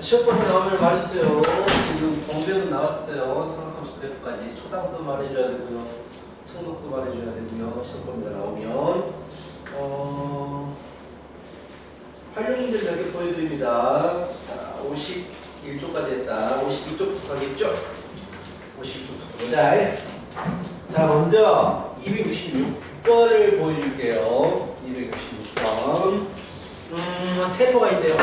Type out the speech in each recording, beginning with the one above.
시험 번호 나오면 말해주세요. 지금 동배는 나왔어요. 삼각함수 그래프까지. 초당도 말해줘야 되고요. 청록도 말해줘야 되고요. 시험 번호가 나오면. 활용 문제를 몇 개 보여드립니다. 자, 51쪽까지 했다. 52쪽부터 가겠죠? 52쪽부터 보자. 자, 먼저 266번을 보여줄게요. 266번. 세포가 있네요.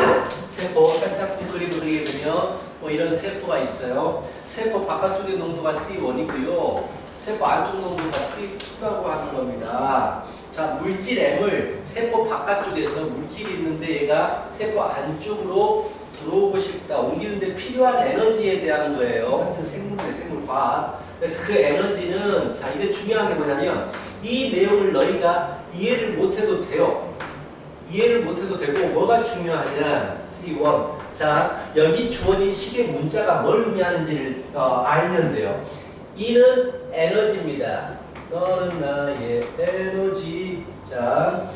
세포 살짝 그림 그리게 되면 뭐 이런 세포가 있어요. 세포 바깥쪽의 농도가 C1이고요. 세포 안쪽 농도가 C2라고 하는 겁니다. 자, 물질 M을 세포 바깥쪽에서 물질이 있는데 얘가 세포 안쪽으로 들어오고 싶다. 옮기는데 필요한 에너지에 대한 거예요. 하여튼 생물이네, 생물화학. 그래서 그 에너지는, 자, 이게 중요한 게 뭐냐면 이 내용을 너희가 이해를 못해도 돼요. 이해를 못해도 되고, 뭐가 중요하냐? C1. 자, 여기 주어진 식의 문자가 뭘 의미하는지를 알면 돼요. E는 에너지입니다. 너는 나의 에너지. 자,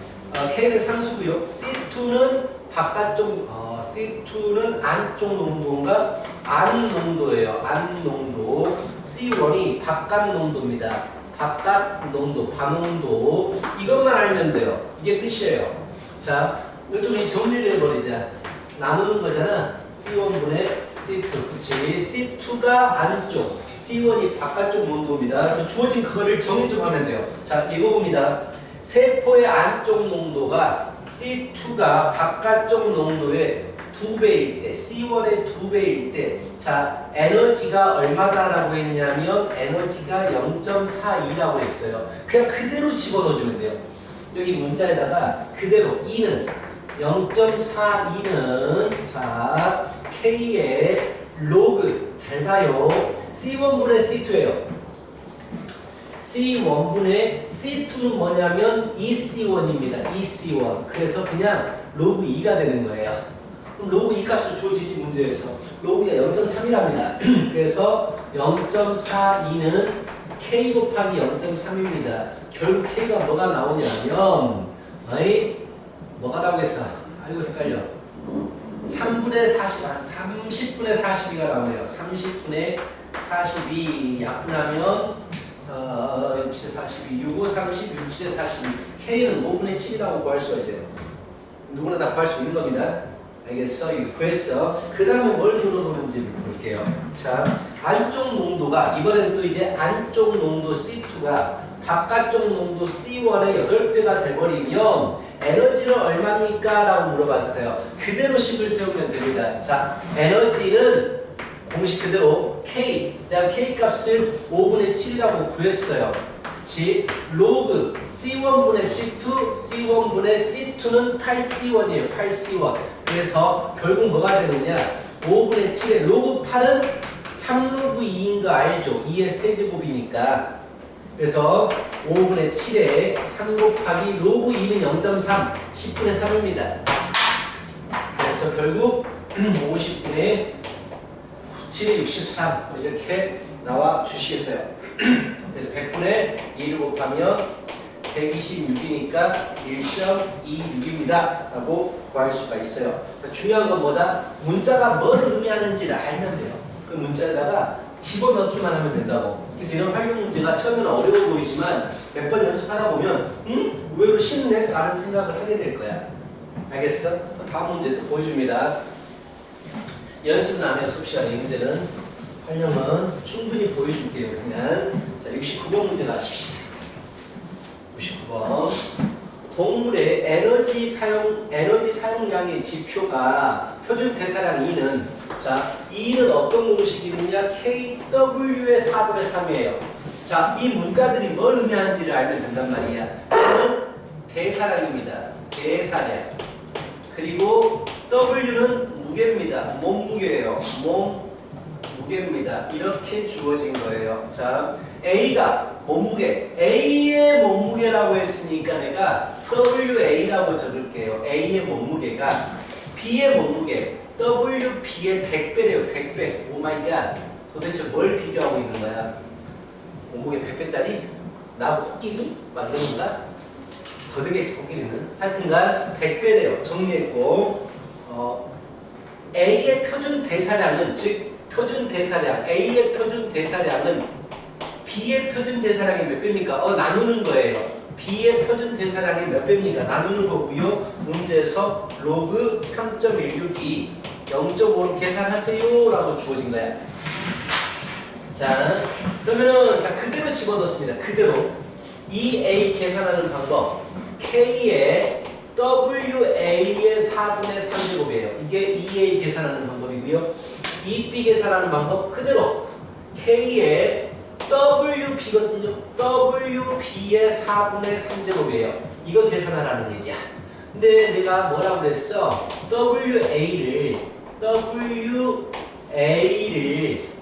K는 상수고요. C2는 바깥쪽, C2는 안쪽 농도인가? 안 농도예요. 안 농도. C1이 바깥 농도입니다. 바깥 농도, 반농도. 이것만 알면 돼요. 이게 끝이에요. 자, 이쪽에 정리를 해버리자. 나누는 거잖아. C1분의 C2. 그치? C2가 안쪽, C1이 바깥쪽 농도입니다. 주어진 그거를 정리 좀 하면 돼요. 자, 이거 봅니다. 세포의 안쪽 농도가 C2가 바깥쪽 농도의 2배일 때, C1의 2배일 때, 자, 에너지가 얼마다라고 했냐면 에너지가 0.42라고 했어요. 그냥 그대로 집어넣어주면 돼요. 여기 문자에다가 그대로 E는 0.42는 자, K의 로그, 잘 봐요. C1분의 C2예요. C1분의 C2는 뭐냐면 EC1입니다. EC1. 그래서 그냥 로그 2가 되는 거예요. 그럼 로그 2 값을 주어지지 문제에서. 로그가 0.3이랍니다. 그래서 0.42는 K 곱하기 0.3입니다. 결국 K가 뭐가 나오냐면 뭐가 나오고 했어? 아이고 헷갈려. 3분의 40, 30분의 42가 나오네요. 30분의 42 약분하면 6, 42, 6, 5, 30, 6, 7, 42. K는 5분의 7이라고 구할 수가 있어요. 누구나 다 구할 수 있는 겁니다. 알겠어? 이거 구했어. 그 다음에 뭘 들어보는지 볼게요. 자, 안쪽 농도가, 이번엔 또 이제 안쪽 농도 C2가 바깥쪽 농도 C1의 8배가 돼버리면 에너지는 얼마입니까? 라고 물어봤어요. 그대로 식을 세우면 됩니다. 자, 에너지는 공식 그대로 K, 내가 K 값을 5분의 7이라고 구했어요. 그치? 로그 C1분의 C2, C1분의 C2는 8C1이에요. 8C1. 그래서 결국 뭐가 되느냐? 5분의 7에 로그 8은 3로그 2인 거 알죠? 2의 세제곱이니까. 그래서 5분의 7에 3 곱하기 로그 2는 0.3, 10분의 3입니다. 그래서 결국 50분의 7에 63 이렇게 나와 주시겠어요. 그래서 100분의 2를 곱하면 126이니까 1.26입니다. 라고 구할 수가 있어요. 그러니까 중요한 건 뭐다? 문자가 뭘 의미하는지를 알면 돼요. 그 문자에다가 집어넣기만 하면 된다고. 그래서 이런 활용 문제가 처음에는 어려워 보이지만 몇 번 연습하다 보면 의외로 쉽네? 라는 생각을 하게 될 거야. 알겠어? 다음 문제 또 보여줍니다. 연습은 안 해요. 수업 시간에 이 문제는. 활용은 충분히 보여줄게요. 그냥. 자, 69번 문제 가십시오. 69번. 동물의 에너지 사용량의 지표가 표준 대사량 E는, 자, E는 어떤 공식이냐? KW의 4분의 3이에요. 자, 이 문자들이 뭘 의미하는지를 알면 된단 말이야. E는 대사량입니다. 대사량. 그리고 W는 무게입니다. 몸무게예요. 무게입니다. 이렇게 주어진 거예요. 자, A가 몸무게, A의 몸무게라고 했으니까 내가 WA라고 적을게요. A의 몸무게가 B의 몸무게, WB의 100배래요. 100배. 오 마이 갓. 도대체 뭘 비교하고 있는 거야? 몸무게 100배짜리? 나하고 코끼리? 막 이런 건가? 더 되겠지, 코끼리는. 하여튼간 100배래요. 정리했고, A의 표준 대사량은 즉 표준 대사량 A의 표준 대사량은 B의 표준 대사량이 몇 배입니까? 나누는 거예요. B의 표준 대사량이 몇 배입니까? 나누는 거고요. 문제에서 로그 3.162 0.5로 계산하세요 라고 주어진 거야. 자, 그러면은 자 그대로 집어넣습니다. 그대로 이 A 계산하는 방법 K의 WA의 4분의 3제곱이에요. 이게 2A 계산하는 방법이고요. 2B 계산하는 방법 그대로 K의 WB거든요. WB의 4분의 3제곱이에요. 이거 계산하라는 얘기야. 근데 내가 뭐라고 그랬어? WA를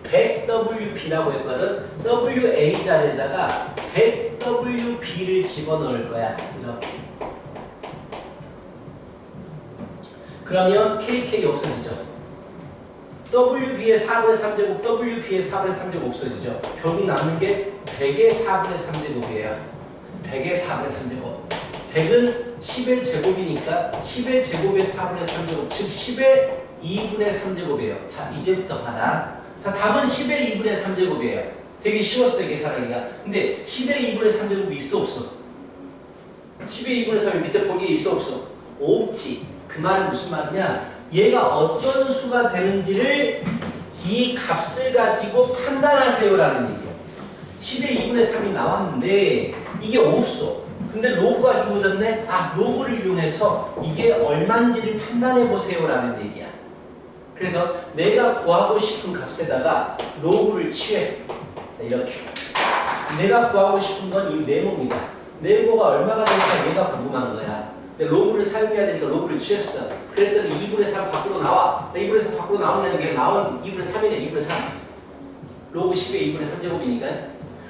100WB라고 했거든. WA 자리에다가 100WB를 집어넣을 거야. 이렇게. 그러면 KK 없어지죠. WB의 4분의 3제곱, WB의 4분의 3제곱 없어지죠. 결국 남는 게 100의 4분의 3제곱이에요. 100의 4분의 3제곱. 100은 10의 제곱이니까 10의 제곱의 4분의 3제곱, 즉 10의 2분의 3제곱이에요. 자, 이제부터 봐라. 자, 답은 10의 2분의 3제곱이에요. 되게 쉬웠어요, 계산하기가. 근데 10의 2분의 3제곱이 있어, 없어? 10의 2분의 3이 밑에 보기에 있어, 없어? 없지. 그 말은 무슨 말이냐? 얘가 어떤 수가 되는지를 이 값을 가지고 판단하세요라는 얘기예요. 10의 2분의 3이 나왔는데 이게 없어. 근데 로그가 주어졌네? 로그를 이용해서 이게 얼마인지를 판단해 보세요라는 얘기야. 그래서 내가 구하고 싶은 값에다가 로그를 취해. 자, 이렇게. 내가 구하고 싶은 건 이 네모입니다. 네모가 얼마가 되니까 얘가 궁금한 거야. 근데 로그를 사용해야 되니까 로그를 취했어. 그랬더니 2분의 3 밖으로 나와. 2분의 3 밖으로 나오냐는 게 나온 2분의 3이네. 2분의 3. 로그 10의 2분의 3제곱이니까.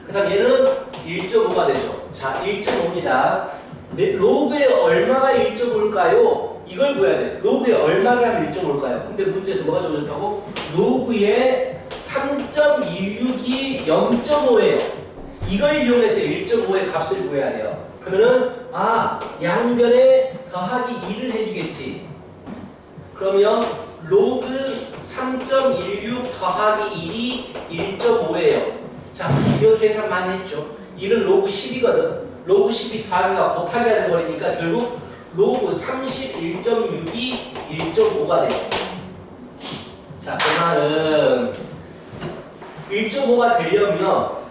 그 다음 얘는 1.5가 되죠. 자, 1.5입니다. 로그에 얼마가 1.5일까요? 이걸 구해야 돼. 로그에 얼마를 하면 1.5일까요? 근데 문제에서 뭐가 주어졌다고? 로그에 3.162 0.5예요. 이걸 이용해서 1.5의 값을 구해야 돼요. 그러면은 양변에 더하기 2를 해주겠지. 그러면 로그 3.16 더하기 1이 1.5예요. 자, 이거 계산 많이 했죠. 1은 로그 10이거든. 로그 10이 더하기가 곱하기가 돼버리니까 결국 로그 31.6이 1.5가 돼요. 자, 그 말은 1.5가 되려면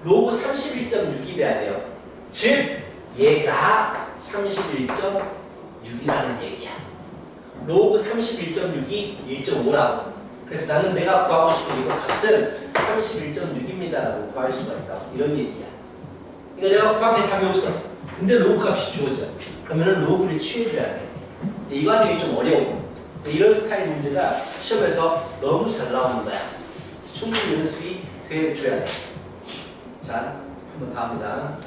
로그 31.6이 돼야 돼요. 즉 얘가 31.6이라는 얘기야. 로그 31.6이 1.5라고. 그래서 나는 내가 구하고 싶은 이거 값은 31.6입니다라고 구할 수가 있다. 이런 얘기야. 그러니까 내가 구한 게 답이 없어. 근데 로그 값이 주어져. 그러면 로그를 취해줘야 돼. 이 과정이 좀 어려워. 이런 스타일 문제가 시험에서 너무 잘 나오는 거야. 충분히 연습이 돼줘야 돼. 자, 한번 더 합니다.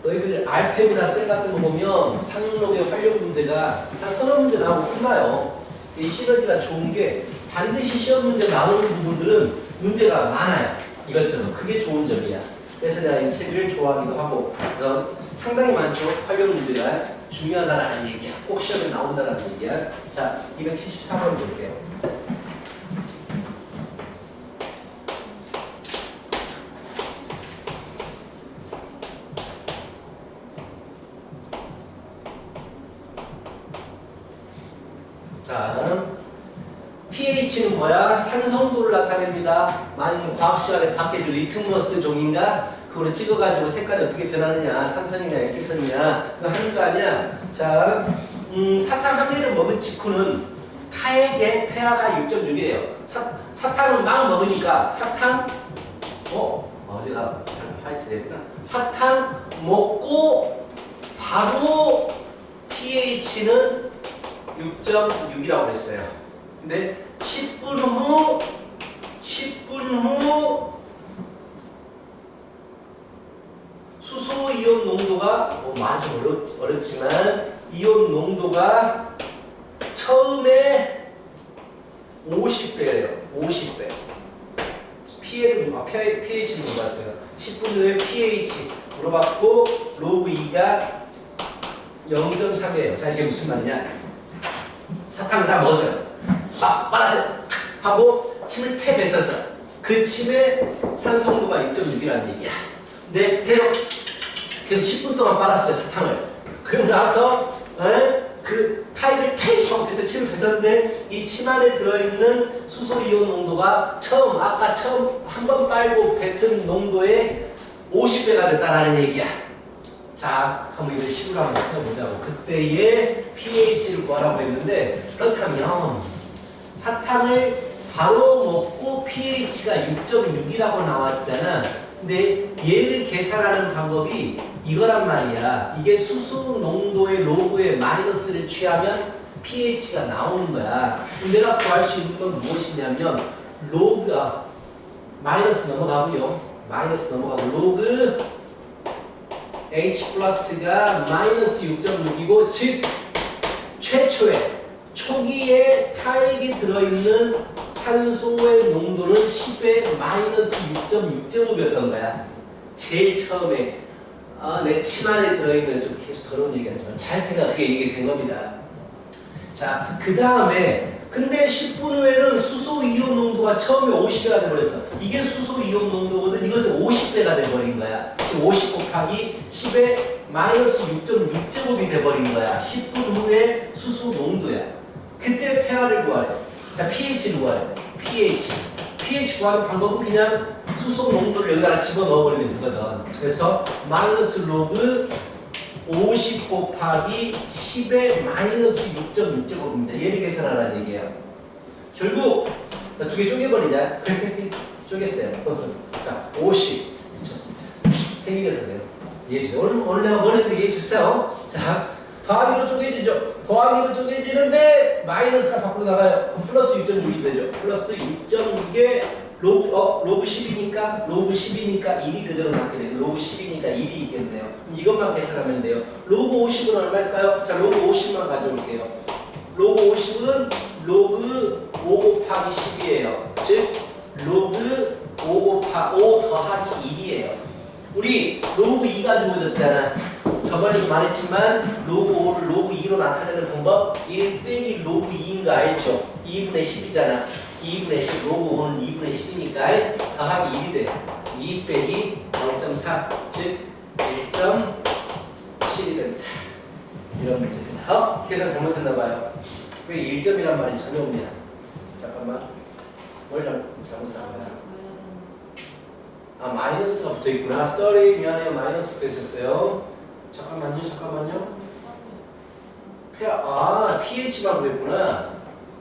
너희들 알펜이나 셀 같은 거 보면 상록의 활용 문제가 한 서너 문제 나오고 끝나요. 이 시너지가 좋은 게 반드시 시험 문제 나오는 부분들은 문제가 많아요. 이것저것. 그게 좋은 점이야. 그래서 내가 이 책을 좋아하기도 하고, 그래서 상당히 많죠. 활용 문제가 중요하다라는 얘기야. 꼭 시험에 나온다라는 얘기야. 자, 274번 볼게요. 자, pH는 뭐야? 산성도를 나타냅니다. 많은 과학 시간에 밖에 줄 리트머스 종인가? 그거를 찍어가지고 색깔이 어떻게 변하느냐, 산성이냐, 액기성이냐, 그거 하는 거 아니야? 자, 사탕 한 개를 먹은 직후는 타액의 pH가 6.6이래요. 사탕을 막 먹으니까 사탕, 어제가 화이트 됐구나. 사탕 먹고 바로 pH는 6.6이라고 그랬어요. 근데 10분 후 수소 이온 농도가 많이 좀 어렵지만 이온 농도가 처음에 50배예요. 50배. pH를 물어봤어요. 10분 후에 pH 물어봤고 로그 2가 0.3이에요. 자, 이게 무슨 말이냐? 사탕을 다 먹었어요. 빨았어요. 하고 침을 퇴 뱉었어. 그 침에 산소농도가 6.6이라는 얘기야. 근데 계속 10분 동안 빨았어요, 사탕을. 그리고 나서 그 타입을 퇴 하고 침을 뱉었는데 이 침 안에 들어있는 수소이온 농도가 아까 처음 한 번 빨고 뱉은 농도의 50배가 됐다라는 얘기야. 자, 그럼 이제 식으로 한번 써보자고. 그때의 pH를 구하라고 했는데, 그렇다면 사탕을 바로 먹고 pH가 6.6이라고 나왔잖아. 근데 얘를 계산하는 방법이 이거란 말이야. 이게 수소 농도의 로그의 마이너스를 취하면 pH가 나오는 거야. 그럼 내가 구할 수 있는 건 무엇이냐면 로그가 마이너스 넘어가고요. 로그 H 플러스가 마이너스 6.6이고 즉 초기에 타액이 들어있는 산소의 농도는 10의 마이너스 6.6제곱이었던 거야. 제일 처음에 내 침 안에 들어있는 좀 계속 더러운 얘기하지만 잘태가 그게 이게 된 겁니다. 자, 그 다음에 근데 10분 후에는 수소이온 농도가 처음에 50배가 돼버렸어. 이게 수소이온 농도거든. 이것은 50배가 돼버린 거야. 지금 50 곱하기 10의 마이너스 6.6제곱이 돼버린 거야. 10분 후에 수소 농도야. 그때 pH를 구하래. 자, pH를 구하래. pH 구하는 방법은 그냥 수소 농도를 여기다가 집어넣어버리면 되거든. 그래서 마이너스 로그 50 곱하기 10의 마이너스 6.6제곱입니다. 얘를 계산하라는 얘기예요. 결국 두 개 쪼개버리자. 쪼갰어요. 자, 50 미쳤어. 생일에서 내요. 이해해주세요. 오늘 내가 뭘 해도 이해해주세요. 자, 더하기로 쪼개지죠. 더하기로 쪼개지는데 마이너스가 밖으로 나가요. 그럼 플러스 6.6이 되죠. 플러스 6.6에 로그 10이니까 1이 그대로 남게 돼요. 로그 10이니까 1이 있겠네요. 그럼 이것만 계산하면 돼요. 로그 50은 얼마일까요? 자, 로그 50만 가져올게요. 로그 50은 로그 5 곱하기 10이에요. 즉 로그 5 더하기 1이에요. 우리 로그 2가 주어졌잖아. 저번에도 말했지만 로그 5를 로그 2로 나타내는 방법 1 빼기 로그 2인 거 알죠? 2분의 10이잖아. 2분의 10, 로그 5는 2분의 10이니까 더하기 1이 돼. 2 빼기 0.4, 즉 1.7이 된다. 이런 문제입니다. 계산 잘못했나봐요. 왜 1점이란 말이 전혀 없냐? 잠깐만. 뭘 잘못한 거야? 마이너스가 붙어있구나. sorry, 미안해요. 마이너스 붙어있었어요. 잠깐만요. pH만 구했구나.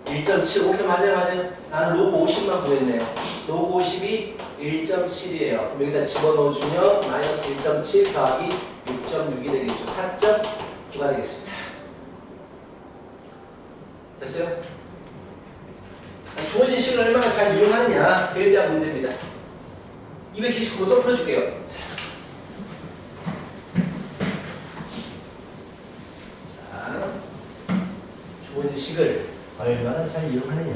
1.7. 오케이, 맞아요. 나는 로그 50만 구했네요. 로그 50이 1.7이에요. 그럼 여기다 집어넣어주면 마이너스 1.7 더하기 6.6이 되겠죠. 4.9가 되겠습니다. 됐어요? 주어진 식을 얼마나 잘 이용하느냐, 그에 대한 문제입니다. 279번 또 풀어줄게요. 자, 주어진 식을 얼마나 잘 이용하느냐.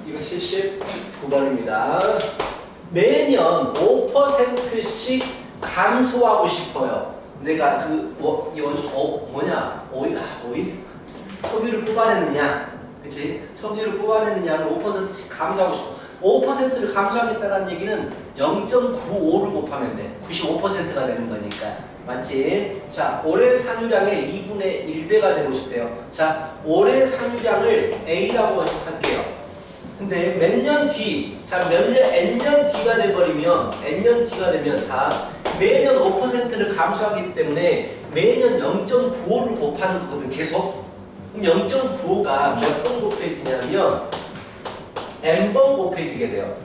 279번입니다. 매년 5%씩 감소하고 싶어요. 내가 오일? 석유를 뽑아내느냐, 그치? 석유를 뽑아내느냐는 5%씩 감소하고 싶어. 5%를 감소하겠다는 얘기는 0.95를 곱하면 돼. 95%가 되는 거니까. 맞지? 자, 올해 산유량의 2분의 1배가 되고 싶대요. 자, 올해 산유량을 A라고 할게요. 근데 몇 년 뒤, 자, N년 뒤가 돼버리면, N년 뒤가 되면, 자, 매년 5%를 감소하기 때문에 매년 0.95를 곱하는 거거든, 계속. 그럼 0.95가 몇 번 곱해지냐면, N번 곱해지게 돼요.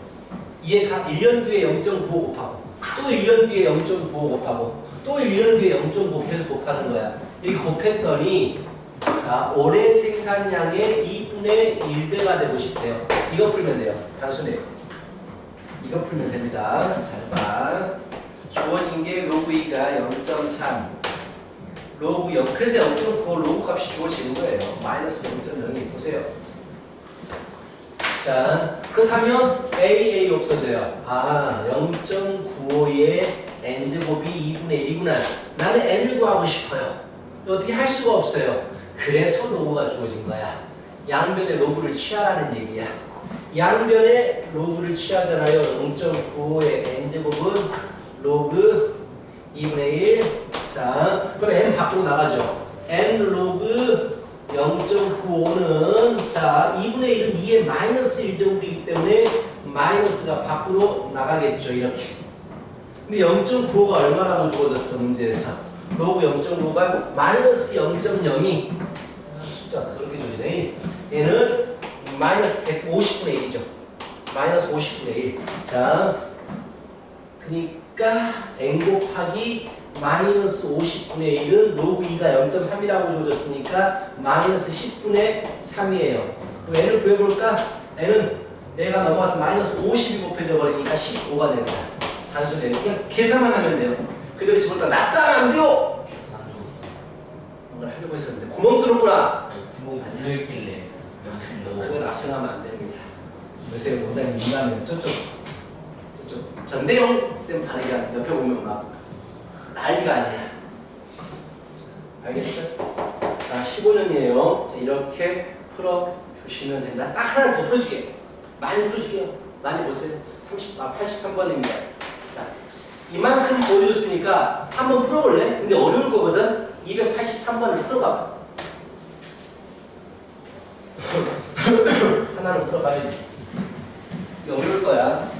이해가 1년 뒤에 0.95 곱하고, 또 1년 뒤에 0.95 곱하고, 또 1년 뒤에 0.5 계속 곱하는 거야. 이렇게 곱했더니, 자, 올해 생산량의 2분의 1배가 되고 싶대요. 이거 풀면 돼요. 단순해요. 이거 풀면 됩니다. 잘 봐. 주어진 게 로그 2가 0.3. 로그 0. 그래서 0.95 로그 값이 주어지는 거예요. 마이너스 0.0이 보세요. 자, 그렇다면 A 없어져요. 아, 0.95의 n제곱이 2분의 1이구나. 나는 n을 구하고 싶어요. 어떻게 할 수가 없어요. 그래서 로그가 주어진 거야. 양변의 로그를 취하라는 얘기야. 양변의 로그를 취하잖아요. 0.95의 n제곱은 로그 2분의 1. 자, 그럼 n 밖으로 나가죠. n 로그 0.95는 자 2분의 1은 2의 마이너스 1제곱이기 때문에 마이너스가 밖으로 나가겠죠. 이렇게. 근데 0.95가 얼마라고 주어졌어 문제에서. 로그 0.95가 마이너스 0.02 숫자 그렇게 주네. 얘는 마이너스 150분의 1이죠. 마이너스 50분의 1. 자, 그러니까 n 곱하기 마이너스 50분의 1은 로그 2가 0.3이라고 주어졌으니까 마이너스 10분의 3이에요. 그럼 n을 구해볼까? n은 얘가 넘어가서 마이너스 50이 곱해져 버리니까 15가 됩니다. 단순히 그냥 계산만 하면 돼요. 그대로 집어넣다 낯싸면 안 돼요! 뭔가 하려고 했었는데 구멍 뚫었구나! 아니 구멍 뚫려있길래 그거 낯싸면 안 됩니다. 요새 원장님 민감해요. 저쪽 전대경 쌤 반응이 옆에 보면 막 난리가 아니야. 알겠어요? 자, 15년이에요. 자, 이렇게 풀어주시면 됩니다. 딱 하나를 더 풀어줄게. 많이 풀어줄게요. 많이 보세요. 83번입니다. 자, 이만큼 보여줬으니까 한번 풀어볼래? 근데 어려울 거거든? 283번을 풀어봐. 하나는 풀어봐야지. 이게 어려울 거야.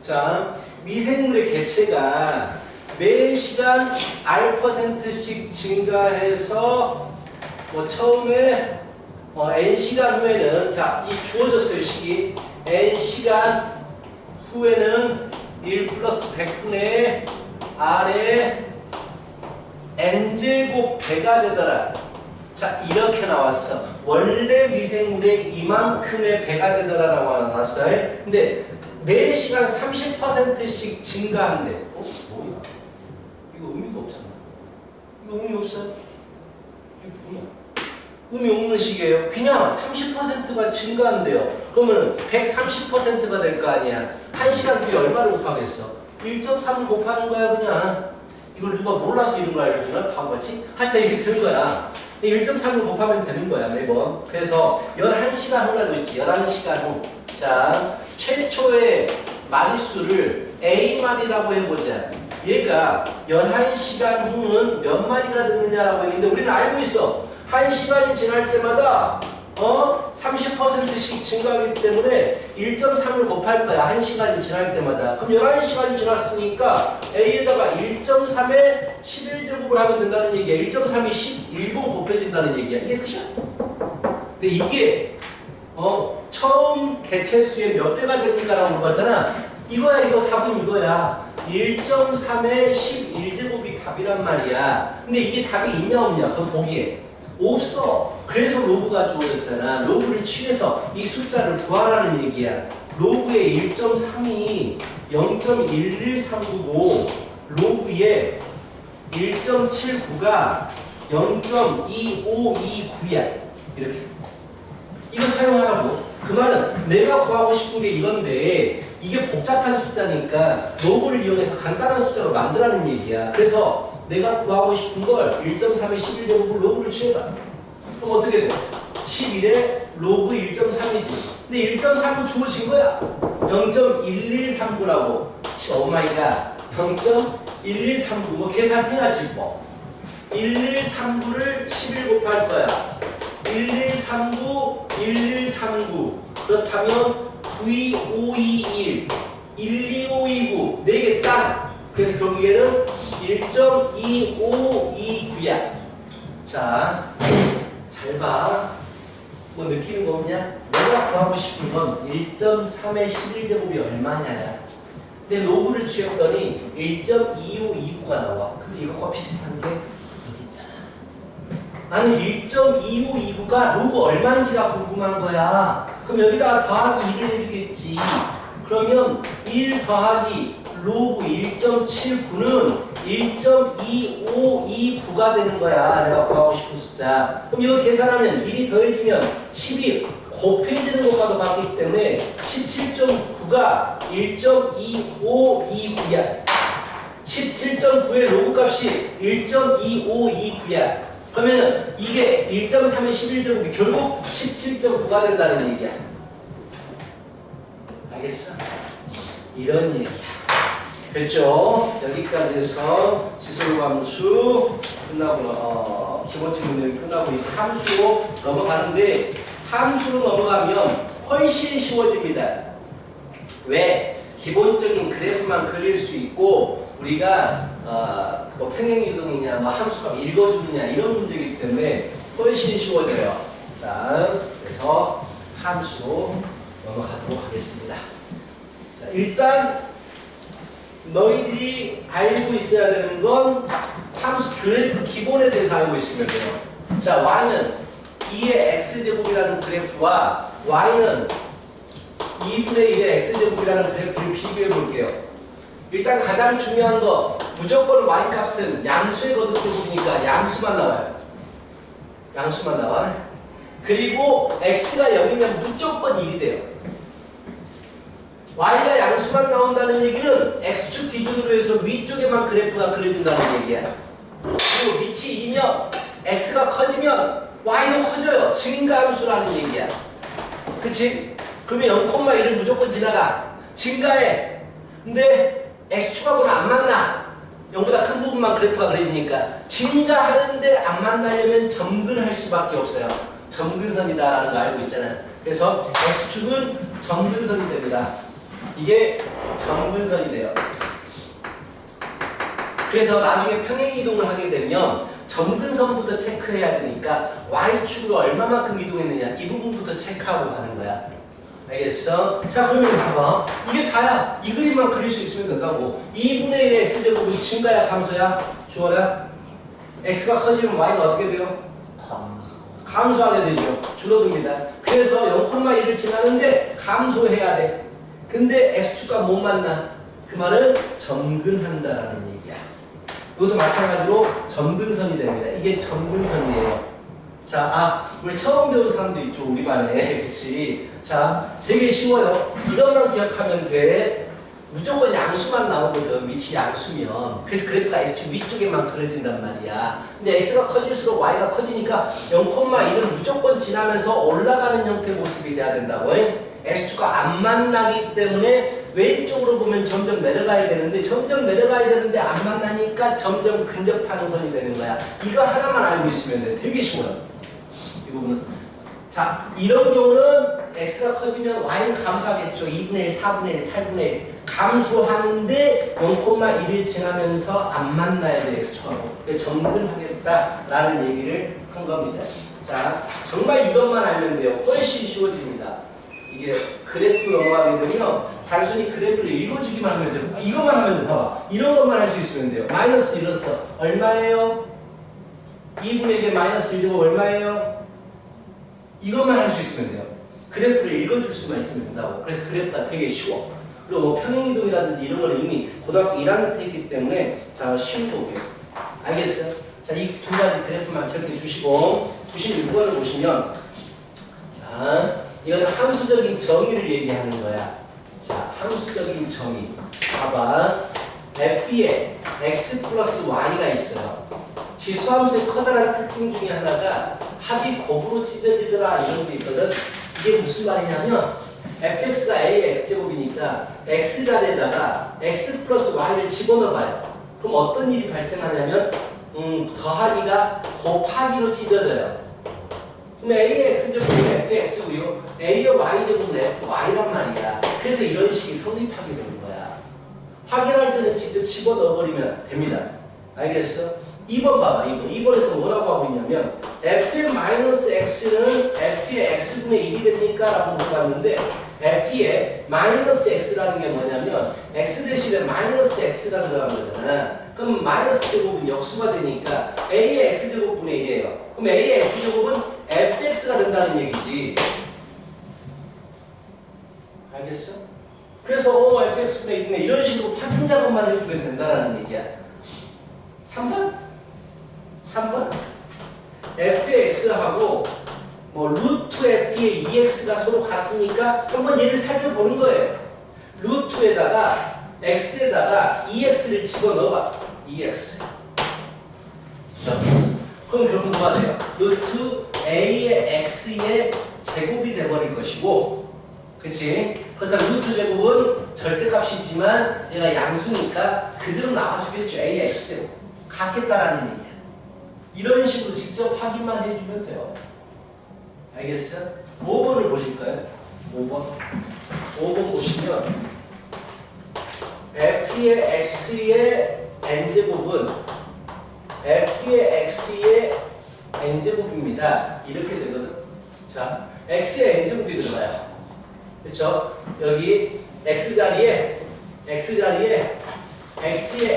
자, 미생물의 개체가 매 시간 R%씩 증가해서 뭐 처음에 N시간 후에는 자, 이 주어졌어요 시기 N시간 후에는 1 플러스 100분의 R의 N제곱 배가 되더라. 자, 이렇게 나왔어. 원래 미생물의 이만큼의 배가 되더라라고 나왔어요. 근데 4시간 30%씩 증가한대. 뭐야? 이거 의미가 없잖아. 이거 의미 없어요? 이게 뭐야? 의미 없는 식이에요. 그냥 30%가 증가한대요. 그러면 130%가 될 거 아니야. 1시간 뒤에 얼마를 곱하겠어? 1.3을 곱하는 거야 그냥. 이걸 누가 몰라서 이런 거 알려주나? 바보같이? 하여튼 이렇게 되는 거야. 1.3을 곱하면 되는 거야 매번. 그래서 11시간 후라고 있지. 11시간 후. 자, 최초의 마리수를 A마리라고 해보자. 얘가 11시간 후는 몇 마리가 되느냐라고 했는데 우리는 알고 있어. 1시간이 지날 때마다 30%씩 증가하기 때문에 1.3을 곱할 거야. 1시간이 지날 때마다. 그럼 11시간이 지났으니까 A에다가 1.3에 11제곱을 하면 된다는 얘기야. 1.3이 11번 곱해진다는 얘기야. 이게 끝이야. 근데 이게 처음 개체수의 몇 배가 됩니까라고 물어봤잖아. 이거야. 이거 답은 이거야. 1.3에 11제곱이 답이란 말이야. 근데 이게 답이 있냐 없냐? 그건 보기에. 없어. 그래서 로그가 주어졌잖아. 로그를 취해서 이 숫자를 구하라는 얘기야. 로그의 1.3이 0.11399, 로그의 1.79가 0.2529야. 이렇게. 이거 사용하라고. 그 말은 내가 구하고 싶은 게 이건데 이게 복잡한 숫자니까 로그를 이용해서 간단한 숫자로 만들라는 얘기야. 그래서 내가 구하고 싶은 걸 1.3에 11제곱을 로그를 취해봐. 그럼 어떻게 돼? 11에 로그 1.3이지. 근데 1.3은 주어진 거야. 0.1139라고. 오마이갓. 0.1139. 뭐 계산해야지 뭐. 1139를 11 곱할 거야. 1139, 1139. 그렇다면 92521, 12529. 4개 땅. 그래서 결국에는 1.2529야. 자, 잘 봐. 뭐 느끼는 거 없냐? 내가 구하고 싶은 건 1.3의 11제곱이 얼마냐야. 근데 로그를 취했더니 1.2529가 나와. 근데 이것과 비슷한 게 여기 있잖아. 나는 1.2529가 로그 얼마인지가 궁금한 거야. 그럼 여기다가 더하기 1을 해주겠지. 그러면 1 더하기 로그 1.79는 1.2529가 되는 거야. 내가 구하고 싶은 숫자. 그럼 이거 계산하면 1이 더해지면 10이 곱해지는 것과도 같기 때문에 17.9가 1.2529야. 17.9의 로그 값이 1.2529야. 그러면 이게 1.3의 11제곱이 결국 17.9가 된다는 얘기야. 알겠어? 이런 얘기야. 됐죠? 여기까지 해서 지속함수 끝나고 기본적인 내용이 끝나고 이제 함수로 넘어가는데 함수로 넘어가면 훨씬 쉬워집니다. 왜? 기본적인 그래프만 그릴 수 있고 우리가 뭐 평행이동이냐 뭐 함수값 읽어주느냐 이런 문제이기 때문에 훨씬 쉬워져요. 자, 그래서 함수로 넘어가도록 하겠습니다. 자, 일단 너희들이 알고 있어야 되는 건 함수 그래프 기본에 대해서 알고 있으면 돼요. 자, y는 2의 x제곱이라는 그래프와 y는 2분의 1의 x제곱이라는 그래프를 비교해 볼게요. 일단 가장 중요한 거 무조건 y값은 양수의 거듭제곱이니까 양수만 나와요. 양수만 나와. 그리고 x가 0이면 무조건 1이 돼요. y가 양수만 나온다는 얘기는 x축 기준으로 해서 위쪽에만 그래프가 그려진다는 얘기야. 그리고 밑이 2면 x가 커지면 y도 커져요. 증가함수라는 얘기야. 그치? 그러면 0,1을 무조건 지나가. 증가해. 근데 x축하고는 안 만나. 0보다 큰 부분만 그래프가 그려지니까. 증가하는데 안 만나려면 점근할 수밖에 없어요. 점근선이다라는 거 알고 있잖아. 그래서 x축은 점근선이 됩니다. 이게 점근선이 돼요. 그래서 나중에 평행이동을 하게 되면 점근선부터 체크해야 되니까 y축으로 얼마만큼 이동했느냐 이 부분부터 체크하고 가는 거야. 알겠어? 자, 그러면 봐봐. 이게 다야. 이 그림만 그릴 수 있으면 된다고. 2분의 1의 x제곱이 증가야 감소야? 주어야? x가 커지면 y가 어떻게 돼요? 감소하게 되죠. 줄어듭니다. 그래서 0,1을 지나는데 감소해야 돼. 근데 x축과 못 만나. 그 말은 점근한다라는 얘기야. 이것도 마찬가지로 점근선이 됩니다. 이게 점근선이에요. 자, 우리 처음 배운 사람도 있죠, 우리 반에. 그치? 자, 되게 쉬워요. 이것만 기억하면 돼. 무조건 양수만 나오거든, 위치 양수면. 그래서 그래프가 x축 위쪽에만 그려진단 말이야. 근데 x가 커질수록 y가 커지니까 0,1은 무조건 지나면서 올라가는 형태의 모습이 돼야 된다고. x축과 안 만나기 때문에 왼쪽으로 보면 점점 내려가야 되는데 안 만나니까 점점 근접하는 선이 되는 거야. 이거 하나만 알고 있으면 돼. 되게 쉬워요. 이 부분은. 자, 이런 경우는 x가 커지면 y는 감소하겠죠. 2분의 1, 4분의 1, 8분의 1 감소하는데 0,1을 지나면서 안 만나야 돼, x축하고. 그래서 점근하겠다라는 얘기를 한 겁니다. 자, 정말 이것만 알면 돼요. 훨씬 쉬워집니다. 이게 그래프 넘어가게 되면 단순히 그래프를 읽어주기만 하면 돼요. 이것만 하면 돼요. 봐봐. 이런 것만 할 수 있으면 돼요. 마이너스 이랬어. 얼마예요? 2분의 1에 마이너스 1제곱 얼마예요? 이것만 할 수 있으면 돼요. 그래프를 읽어줄 수만 있으면 된다고. 그래서 그래프가 되게 쉬워. 그리고 뭐 평행이동이라든지 이런 거는 이미 고등학교 1학년 때 했기 때문에 자, 쉬운 거고요. 알겠어요? 자, 이 두 가지 그래프만 기억해 주시고 96번을 보시면 자, 이건 함수적인 정의를 얘기하는 거야. 자, 함수적인 정의. 봐봐. f에 x 플러스 y가 있어요. 지수함수의 커다란 특징 중에 하나가 합이 곱으로 찢어지더라 이런 게 있거든. 이게 무슨 말이냐면 fx가 a의 x제곱이니까 x자리에다가 x 플러스 y를 집어넣어봐요. 그럼 어떤 일이 발생하냐면 더하기가 곱하기로 찢어져요. 그럼 a의 x제곱은 fx고요. a의 y제곱은 fy란 말이야. 그래서 이런 식이 성립하게 되는 거야. 확인할 때는 직접 집어넣어버리면 됩니다. 알겠어? 2번 봐봐. 2번에서 뭐라고 하고 있냐면 f의 마이너스 x는 f의 x분의 1이 됩니까? 라고 물어봤는데 f의 마이너스 x라는 게 뭐냐면 x 대신에 마이너스 x가 들어간 거잖아. 그럼 마이너스 제곱은 역수가 되니까 a의 x제곱분의 1이에요. 그럼 a의 x제곱은 fx가 된다는 얘기지. 알겠어? 그래서 fx분의 1이네 이런 식으로 확인 작업만 해주면 된다는 얘기야. 3번? f의 x하고 뭐 루트 f의 2x가 서로 같습니까? 한번 얘를 살펴보는 거예요. 루트에다가 x에다가 2x를 집어넣어봐. 2x. 그럼 결국 뭐가 돼요? 루트 a의 x의 제곱이 돼버릴 것이고, 그치? 그렇다면 루트 제곱은 절대값이지만 얘가 양수니까 그대로 나와주겠죠. a의 x제곱. 같겠다라는 얘기야. 이런 식으로 직접 확인만 해주면 돼요. 알겠어? 5번을 보실까요? 5번 보시면 f의 x의 n제곱은 f의 x의 n제곱입니다. 이렇게 되거든. 자, x의 n제곱이 들어가요. 그렇죠? 여기 x자리에 x의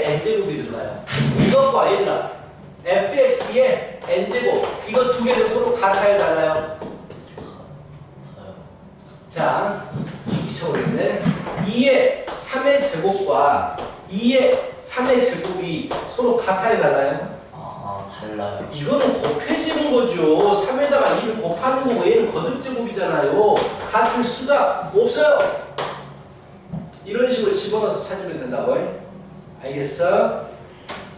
n제곱이 들어가요. 이것과 얘들아 fx의 n제곱 이거 두 개를 서로 같아요, 달라요? 자, 미쳐버렸네. 2의 3의 제곱과 2의 3의 제곱이 서로 같아요, 달라요? 달라요. 이거는 곱해지는 거죠. 3에다가 2를 곱하는 거고 얘는 거듭제곱이잖아요. 같을 수가 없어요. 이런 식으로 집어넣어서 찾으면 된다고. 알겠어?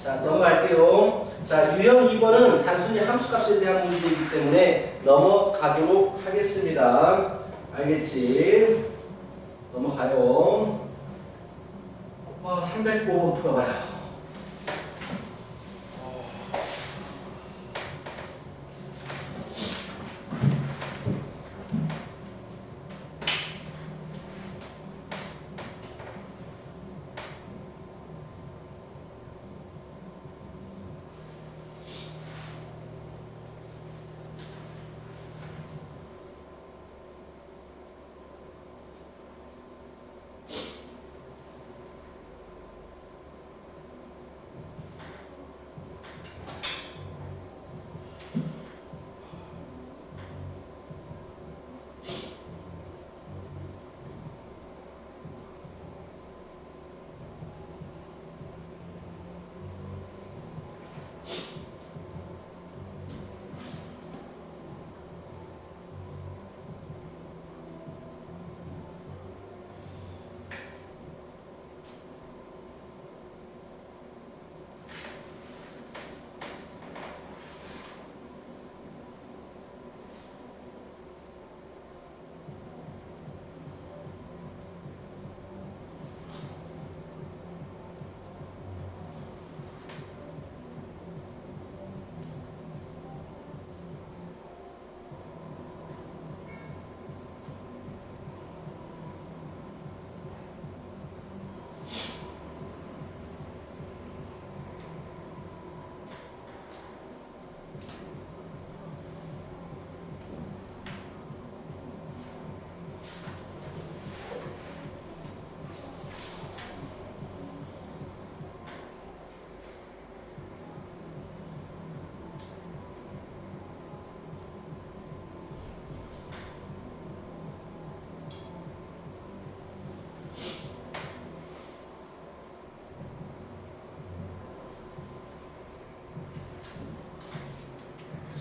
자, 넘어갈게요. 자, 유형 2번은 단순히 함수값에 대한 문제이기 때문에 넘어가도록 하겠습니다. 알겠지? 넘어가요. 305번 풀어봐요.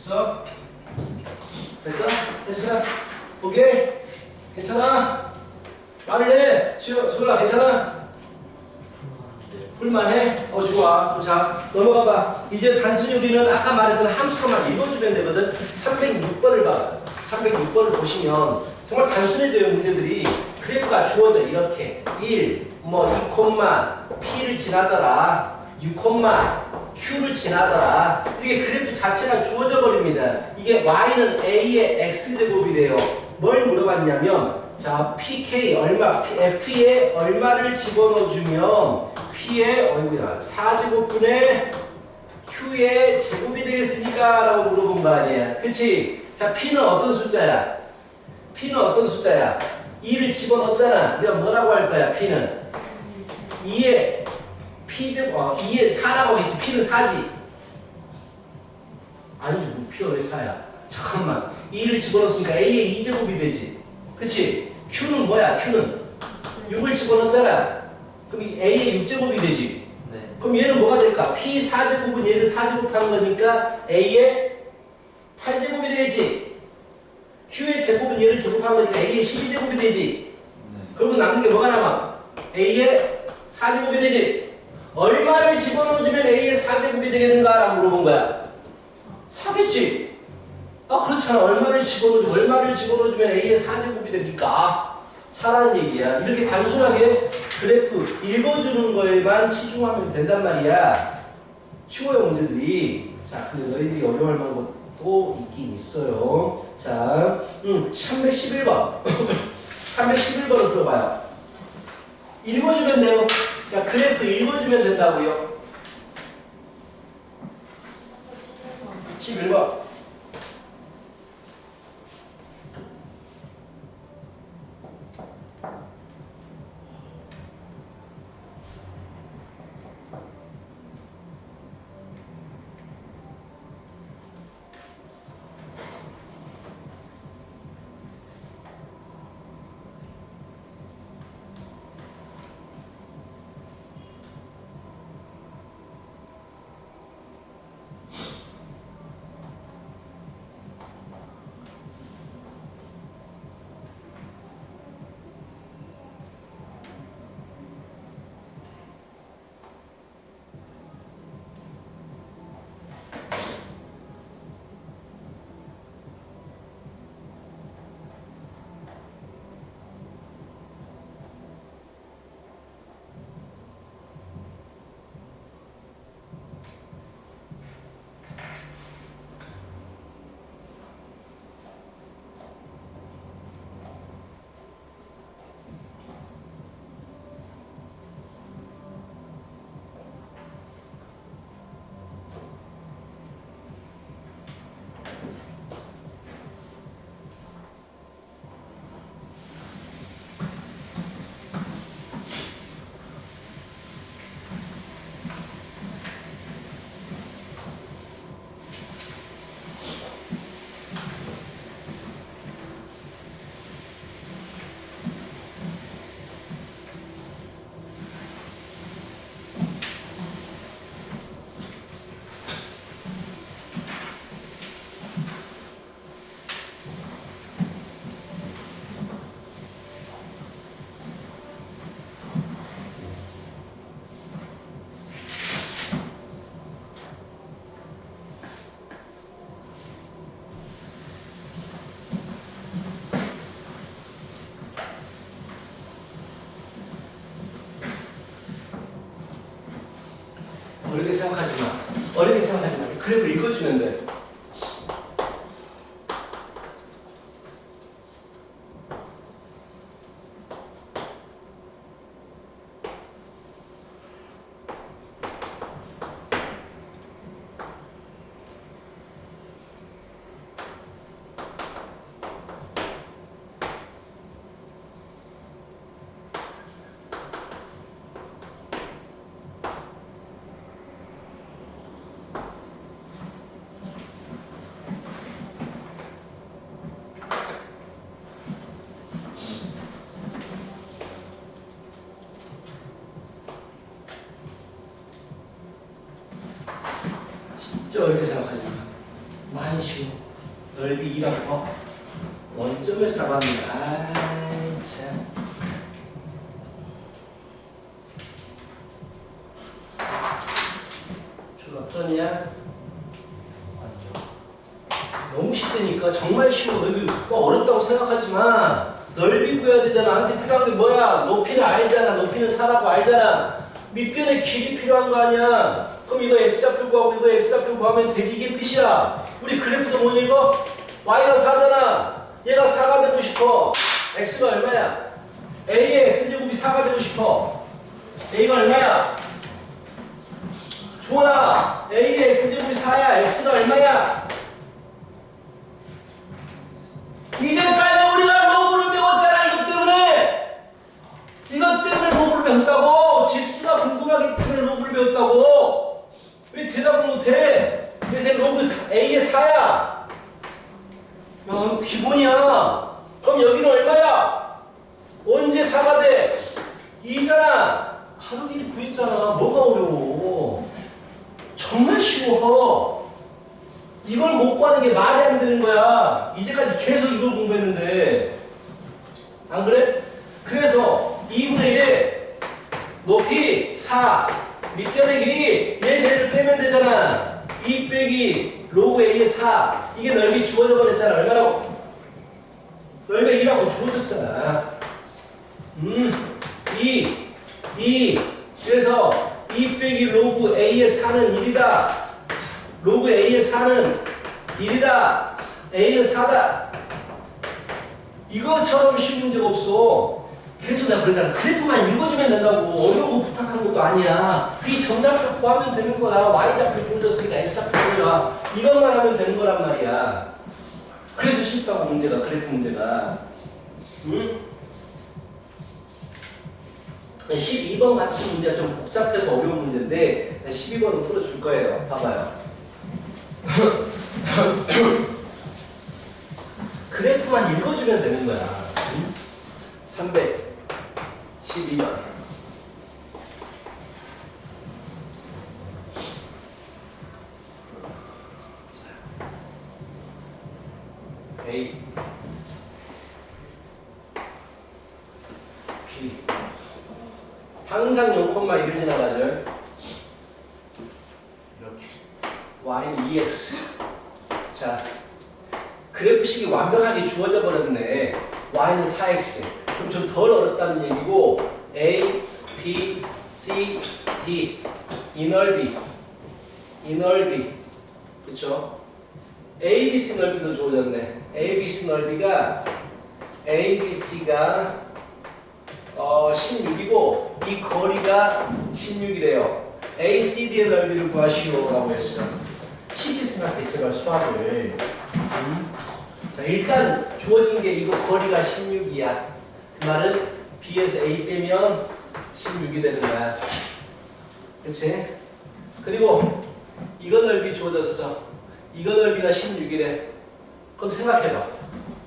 됐어? 됐어? 됐어? 오케이? 괜찮아? 말을 해! 소율아 괜찮아? 풀만해? 좋아. 자, 넘어가봐. 이제 단순히 우리는 아까 말했던 함수로만 읽어주면 되거든. 306번을 봐. 306번을 보시면 정말 단순해져요, 문제들이. 그래프가 주어져, 이렇게. 1, 2, P를 지나더라. 6, Q를 지나더라. 이게 그래프 자체가 주어져 버립니다. 이게 Y는 A의 X제곱이래요. 뭘 물어봤냐면, 자, PK 얼마, F에 얼마를 집어넣어주면 P의 4제곱분의 Q의 제곱이 되겠습니까? 라고 물어본 거 아니야. 그치? 자, P는 어떤 숫자야? P는 어떤 숫자야? 2를 집어넣었잖아. 우리가 뭐라고 할 거야, P는? 2에 P제곱, 2에 4라고 하겠지. P는 4지. 아니지, P가 왜 4야? 잠깐만. 2를 집어넣었으니까 A의 2제곱이 되지. 그치? Q는 뭐야? Q는 6을 집어넣었잖아. 그럼 A의 6제곱이 되지. 네. 그럼 얘는 뭐가 될까? P 4제곱은 얘를 4제곱한 거니까 A의 8제곱이 되겠지. Q의 제곱은 얘를 제곱한 거니까 A의 12제곱이 되지. 네. 그러면 남는 게 뭐가 남아? A의 4제곱이 되지. 얼마를 집어넣어주면 A의 4제곱이 되겠는가? 라고 물어본 거야. 4겠지. 그렇잖아. 얼마를 집어넣어주면 A의 4제곱이 됩니까? 4라는 얘기야. 이렇게 단순하게 그래프 읽어주는 거에만 치중하면 된단 말이야. 쉬워요, 문제들이. 자, 근데 너희들이 어려워할 만한 것도 있긴 있어요. 자, 311번. 311번을 풀어봐요. 읽어주면 돼요. 자, 그래프 읽어주면 된다고요. 11번. 어렵게 생각하지 마. 어렵게 생각하지 마. 그래프를 읽어주면 돼. 진짜 어렵게 생각하지 마. 많이 쉬워. 넓이 2라고 원점을 잡았네. 아이 참. 줄어 풀었냐? 너무 쉽다니까. 정말 쉬워. 넓이 뭐 어렵다고 생각하지만 넓이 구해야 되잖아. 나한테 필요한 게 뭐야? 높이는 알잖아. 높이는 4라고 알잖아. 밑변의 길이 필요한 거 아니야. 그럼 이거 x좌표 구하고 이거 x좌표 구하면 되지. 이게 끝이야. 우리 그래프도 뭐냐 이거? y가 4잖아. 얘가 4가 되고 싶어. x가 얼마야? a의 x제곱이 4가 되고 싶어. a가 얼마야? 주원아, a의 x제곱이 4야. x가 얼마야? 이제까지 우리가 로그를 배웠잖아. 이것 때문에 로그를 배웠다고. 지수가 궁금하기 때문에 로그를 배웠다고. 왜 대답을 못해? 그래서 로그 a의 4야. 야, 이거 기본이야. 그럼 여기는 얼마야? 언제 4가 돼? 2잖아. 하루 길이 구했잖아. 뭐가 어려워? 정말 쉬워. 이걸 못 구하는 게 말이 안 되는 거야. 이제까지 계속 이걸 공부했는데. 안 그래? 그래서 2분의 1에 높이 4, 밑변의 길이 얘 쟤를 빼면 되잖아. 2 빼기 로그 A의 4. 이게 넓이 주어져 버렸잖아. 얼마라고? 넓이 2라고 주어졌잖아. 2. 그래서 2 빼기 로그 A의 4는 1이다. 로그 A의 4는 1이다. A는 4다. 이것처럼 쉬운 문제가 없어. 그래서 내가 그러잖아. 그래프만 읽어주면 된다고. 어려운 거 부탁하는 것도 아니야. 이 점좌표 구하면 되는 거야. y좌표 주어졌으니까 x좌표 구해라. 이것만 하면 되는 거란 말이야. 그래서 쉽다고 문제가. 그래프 문제가. 응? 12번 같은 문제가 좀 복잡해서 어려운 문제인데 12번은 풀어줄 거예요. 봐봐요. 그래프만 읽어주면 되는 거야. 312번. A, B. 항상 0,1을 지나가죠. 이렇게. Y는 2x. 자. 그래프식이 완벽하게 주어져 버렸네. y는 4x. 그럼 좀 덜 어렵다는 얘기고 a, b, c, d 이 넓이 그쵸? a, b, c 넓이도 주어졌네. a, b, c 넓이가 a, b, c가 16이고 이 거리가 16이래요. a, c, d의 넓이를 구하시오 라고 했어. 쉽게 생각해 제발 수학을. 자, 일단 주어진 게 이거 거리가 16이야. 그 말은 B에서 A 빼면 16이 되는 거야. 그치? 그리고 이거 넓이 주어졌어. 이거 넓이가 16이래. 그럼 생각해봐.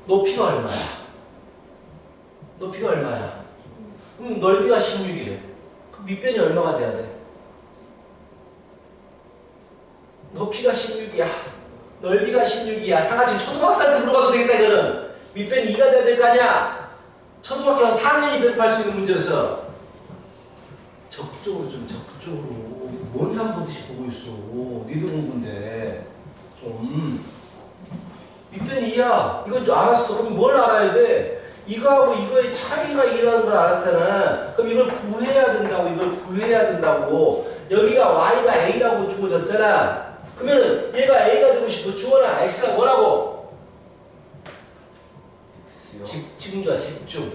높이가 얼마야? 높이가 얼마야? 넓이가 16이래. 그럼 밑변이 얼마가 돼야 돼? 높이가 16이야. 넓이가 16이야. 상하지 초등학생한테 물어봐도 되겠다 이거는. 밑변이 2가 돼야 될 거 아니야. 초등학교 한 4학년이 대답할 수 있는 문제였어. 적극적으로 좀 적극적으로. 뭔 산 보듯이 보고 있어. 니도 공부인데. 좀. 밑변이 2야. 이거 좀 알았어. 그럼 뭘 알아야 돼? 이거하고 이거의 차이가 2라는 걸 알았잖아. 그럼 이걸 구해야 된다고. 이걸 구해야 된다고. 여기가 y가 a라고 주어졌잖아. 그러면 얘가 a가 되고 싶어. 주어나 x가 뭐라고? 집중 좋아. 집중.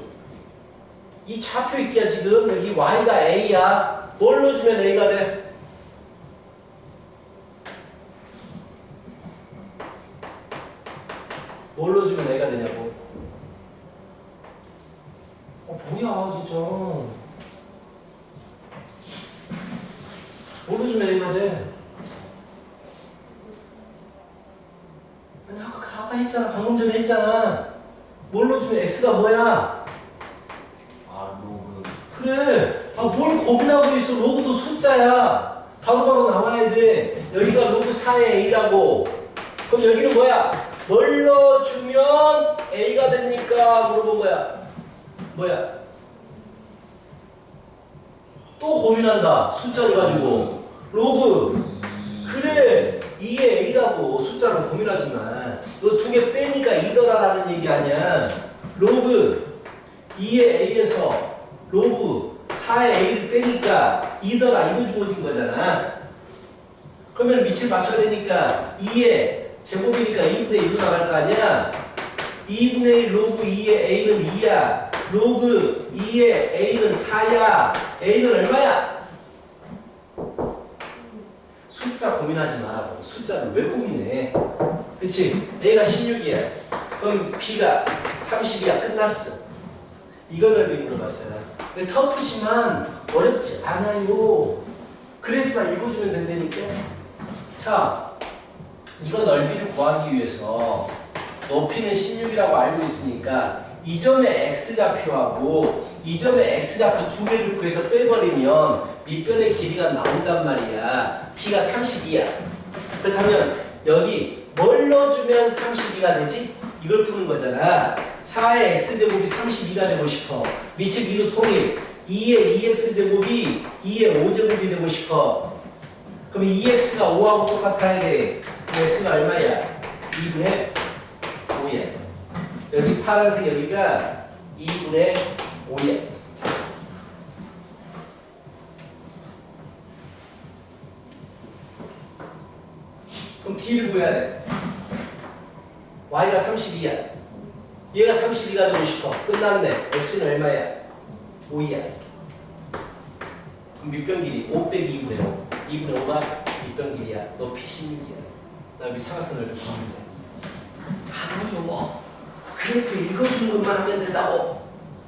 이 좌표 있기야 지금. 여기 y가 a야. 뭘 넣어주면 a가 돼? 뭘 넣어주면 a가 되냐고. 뭐야 진짜. 뭘 넣어주면 a가 돼? 아니 아까 했잖아. 방금 전에 했잖아. 뭘 넣어주면 x가 뭐야? 아, 로그. 그래. 뭘 고민하고 있어. 로그도 숫자야. 바로바로 나와야 돼. 여기가 로그 4의 a라고. 그럼 여기는 뭐야? 뭘 넣어주면 A가 됩니까? 물어본 거야. 뭐야? 또 고민한다. 숫자를 가지고. 로그. 그래. 2의 A라고 숫자를 고민하지만 너 두 개 빼니까 2더라라는 얘기 아니야. 로그 2의 A에서 로그 4의 A를 빼니까 2더라. 이거 주어진 거잖아. 그러면 밑을 맞춰야 되니까 2의 제곱이니까 2분의 1로 나갈 거 아니야. 2분의 1 로그 2의 A는 2야. 로그 2의 A는 4야. A는 얼마야? 숫자 고민하지 말라고. 숫자를 왜 고민해? 그치? A가 16이야. 그럼 B가 30이야. 끝났어. 이거 넓이 물어봤잖아. 근데 터프지만 어렵지 않아요. 그래프만 읽어주면 된다니까. 자, 이거 넓이를 구하기 위해서 높이는 16이라고 알고 있으니까 이 점의 x좌표하고 이 점의 x좌표 두 개를 구해서 빼버리면 밑변의 길이가 나온단 말이야. b가 32야. 그렇다면 여기 뭘 넣어주면 32가 되지? 이걸 푸는 거잖아. 4의 x제곱이 32가 되고 싶어. 밑이 2로 통일. 2의 2x제곱이 2의 5제곱이 되고 싶어. 그럼 2x가 5하고 똑같아야 돼. x가 얼마야? 2분의 5야. 여기 파란색 여기가 2분의 5야. 그럼 d를 구해야 돼. y가 32야. 얘가 32가 되고 싶어. 끝났네. x는 얼마야? 5야. 그럼 밑변 길이 5 빼기 2분의 5. 2분의 5가 밑변 길이야. 높이 16이야. 나 여기 사각형 넓이 구하면 돼. 안 어려워. 그래프 읽어주는 것만 하면 된다고.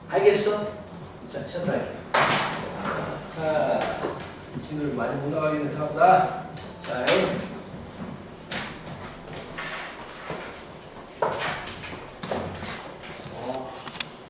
알겠어? 자, 시작도 할게. 친구들 많이 못 나가겠는 사람다. 자,